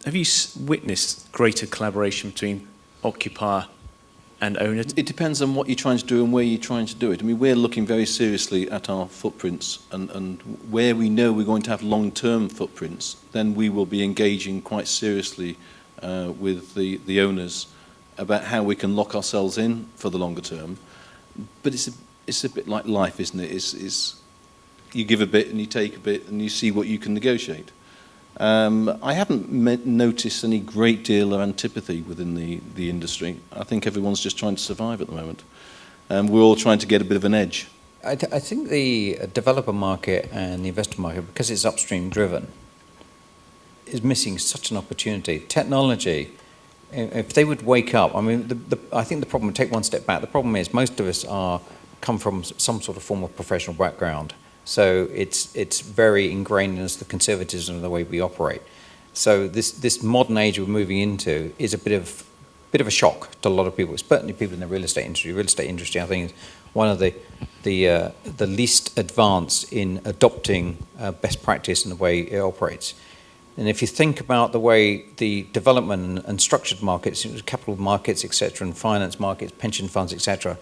Have you witnessed greater collaboration between occupier and owner? It depends on what you're trying to do and where you're trying to do it. I mean, we're looking very seriously at our footprints, and where we know we're going to have long-term footprints, then we will be engaging quite seriously with the owners about how we can lock ourselves in for the longer term. But it's a bit like life, isn't it? It's you give a bit and you take a bit and you see what you can negotiate. I haven't noticed any great deal of antipathy within the industry. I think everyone's just trying to survive at the moment. We're all trying to get a bit of an edge. I think the developer market and the investor market, because it's upstream driven, is missing such an opportunity. Technology, if they would wake up, I mean, I think the problem, take one step back, the problem is most of us come from some sort of form of professional background. So it's very ingrained in us, the conservatism of the way we operate. So this modern age we're moving into is a bit of a shock to a lot of people, certainly people in the real estate industry. Real estate industry, I think, is one of the least advanced in adopting best practice in the way it operates. And if you think about the way the development and structured markets, capital markets, etc., and finance markets, pension funds, etc.,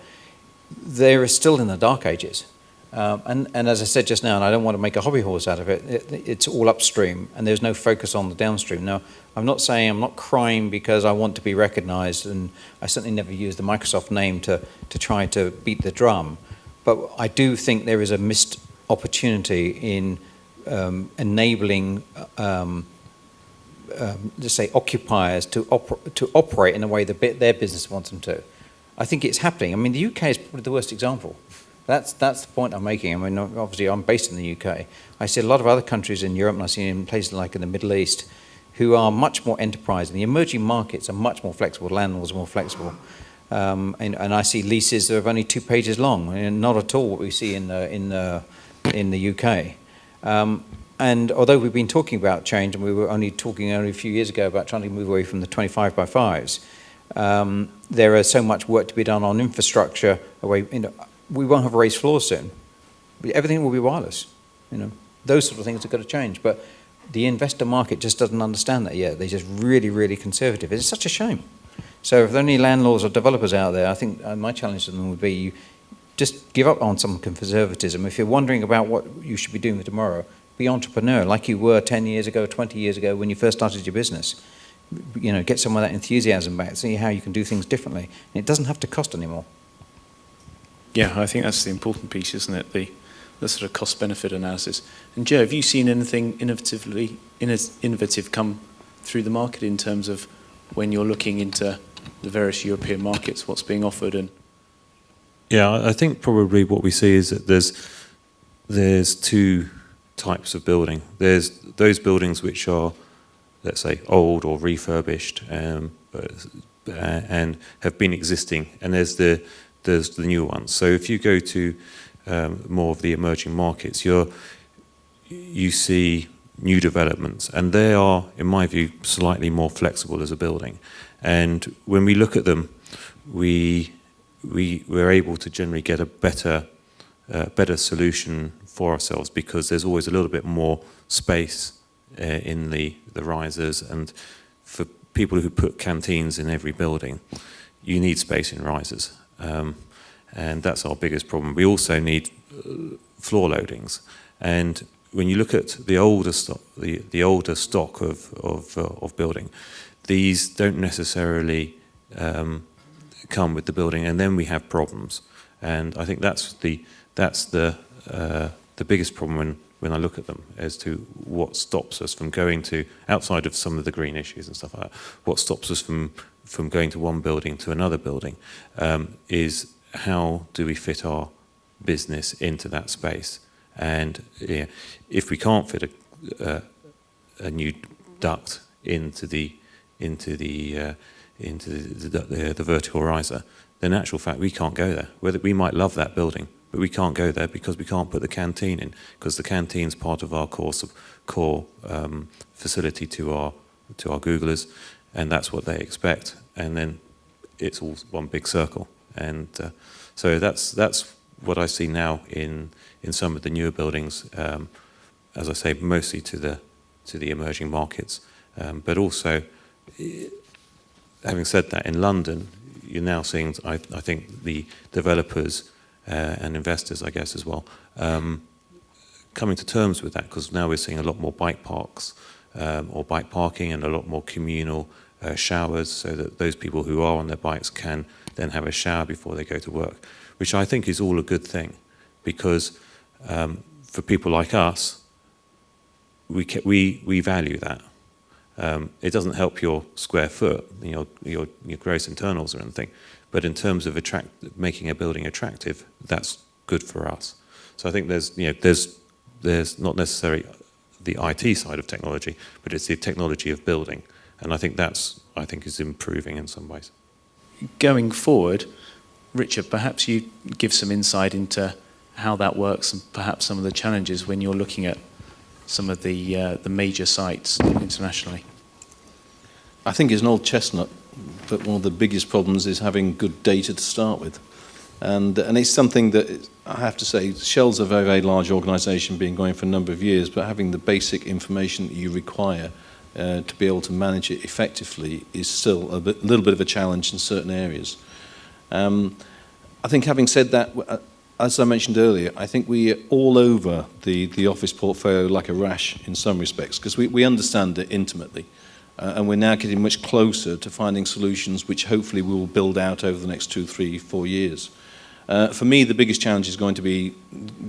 they're still in the dark ages. And as I said just now, and I don't want to make a hobby horse out of it, it's all upstream and there's no focus on the downstream. Now, I'm not crying because I want to be recognized, and I certainly never use the Microsoft name to try to beat the drum. But I do think there is a missed opportunity in enabling, let's say, occupiers to operate in a way that their business wants them to. I think it's happening. I mean, the UK is probably the worst example. That's the point I'm making. I mean, obviously, I'm based in the UK. I see a lot of other countries in Europe, and I see in places like in the Middle East, who are much more enterprising. The emerging markets are much more flexible. Landlords are more flexible, and I see leases that are only 2 pages long, and not at all what we see in the UK. And although we've been talking about change, and we were only talking a few years ago about trying to move away from the 25 by 5s, there is so much work to be done on infrastructure. We won't have raised floors soon. Everything will be wireless. Those sort of things have got to change. But the investor market just doesn't understand that yet. They're just really, really conservative. It's such a shame. So if there are any landlords or developers out there, I think my challenge to them would be you just give up on some conservatism. If you're wondering about what you should be doing tomorrow, be entrepreneur like you were 10 years ago, 20 years ago when you first started your business. Get some of that enthusiasm back, see how you can do things differently. And it doesn't have to cost anymore. Yeah, I think that's the important piece, isn't it? The sort of cost-benefit analysis. And Joe, have you seen anything innovative come through the market in terms of when you're looking into the various European markets, what's being offered? And yeah, I think probably what we see is that there's two types of building. There's those buildings which are, let's say, old or refurbished and have been existing, and there's the new ones. So if you go to more of the emerging markets, you see new developments, and they are, in my view, slightly more flexible as a building. And when we look at them, we're able to generally get a better solution for ourselves, because there's always a little bit more space in the risers. And for people who put canteens in every building, you need space in risers. And that's our biggest problem. We also need floor loadings. And when you look at the older stock of building, these don't necessarily come with the building, and then we have problems. And I think that's the biggest problem when I look at them, as to what stops us from going to, outside of some of the green issues and stuff like that, what stops us from going to one building to another building, is how do we fit our business into that space. And if we can't fit a new duct into the vertical riser, then in actual fact we can't go there. We might love that building, but we can't go there because we can't put the canteen in, because the canteen's part of our core facility to our Googlers, and that's what they expect. And then it's all one big circle. And so that's what I see now in some of the newer buildings, as I say, mostly to the emerging markets. But also, having said that, in London, you're now seeing, I think, the developers and investors, I guess, as well, coming to terms with that, because now we're seeing a lot more bike parks or bike parking and a lot more communal showers, so that those people who are on their bikes can then have a shower before they go to work, which I think is all a good thing, because for people like us, we value that. It doesn't help your square foot, your gross internals or anything, but in terms of making a building attractive, that's good for us. So I think there's not necessarily the IT side of technology, but it's the technology of building, and I think is improving in some ways. Going forward, Richard, perhaps you give some insight into how that works and perhaps some of the challenges when you're looking at some of the major sites internationally. I think it's an old chestnut, but one of the biggest problems is having good data to start with. And it's something that, I have to say, Shell's a very, very large organisation, been going for a number of years, but having the basic information that you require to be able to manage it effectively is still a little bit of a challenge in certain areas. I think, having said that, as I mentioned earlier, I think we are all over the office portfolio like a rash in some respects, because we understand it intimately. And we're now getting much closer to finding solutions which hopefully we will build out over the next 2, 3, 4 years. For me, the biggest challenge is going to be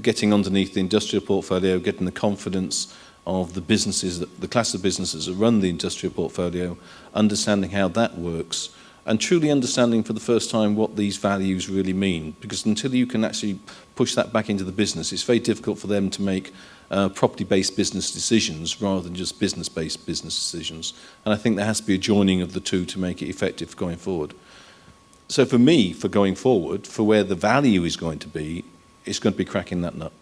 getting underneath the industrial portfolio, getting the confidence of the businesses, the class of businesses that run the industrial portfolio, understanding how that works, and truly understanding for the first time what these values really mean. Because until you can actually push that back into the business, it's very difficult for them to make property-based business decisions rather than just business-based business decisions. And I think there has to be a joining of the two to make it effective going forward. So for me, for going forward, for where the value is going to be, it's going to be cracking that nut.